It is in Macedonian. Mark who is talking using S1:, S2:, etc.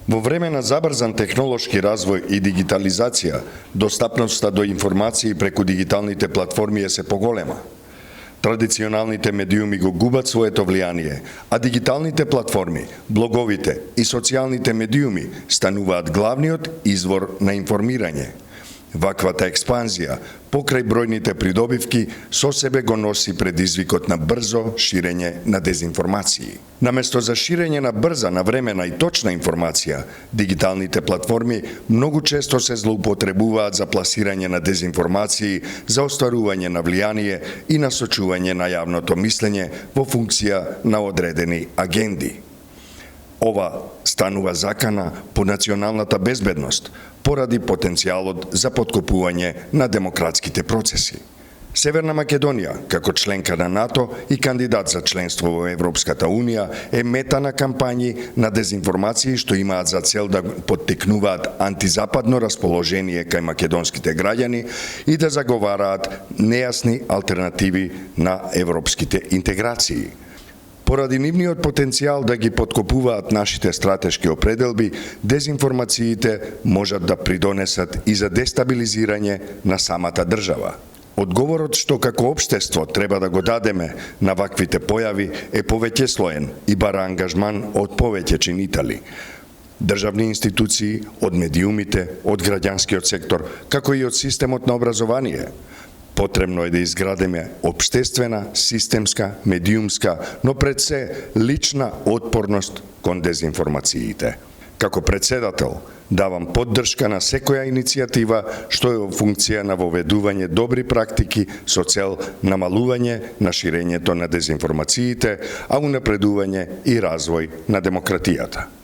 S1: Во време на забрзан технолошки развој и дигитализација, достапноста до информации преку дигиталните платформи е се поголема. Традиционалните медиуми го губат своето влијание, а дигиталните платформи, блоговите и социјалните медиуми стануваат главниот извор на информирање. Ваквата експанзија, покрај бројните придобивки, со себе го носи предизвикот на брзо ширење на дезинформации. Наместо за ширење на брза, навремена и точна информација, дигиталните платформи многу често се злоупотребуваат за пласирање на дезинформации, за остварување на влијание и насочување на јавното мислење во функција на одредени агенди. Ова станува закана по националната безбедност, поради потенцијалот за поткопување на демократските процеси. Северна Македонија, како членка на НАТО и кандидат за членство во Европската Унија, е мета на кампањи на дезинформации што имаат за цел да поттикнуваат антизападно расположение кај македонските граѓани и да заговараат нејасни алтернативи на европските интеграции. Поради нивниот потенцијал да ги поткопуваат нашите стратешки определби, дезинформациите можат да придонесат и за дестабилизирање на самата држава. Одговорот што како општество треба да го дадеме на ваквите појави е повеќе слоен и бара ангажман од повеќе чинители. Државни институции, од медиумите, од граѓанскиот сектор, како и од системот на образование. Потребно е да изградиме општествена, системска, медиумска, но пред се лична отпорност кон дезинформациите. Како председател, давам поддршка на секоја иницијатива што е во функција на воведување добри практики со цел намалување на ширењето на дезинформациите, а унапредување и развој на демократијата.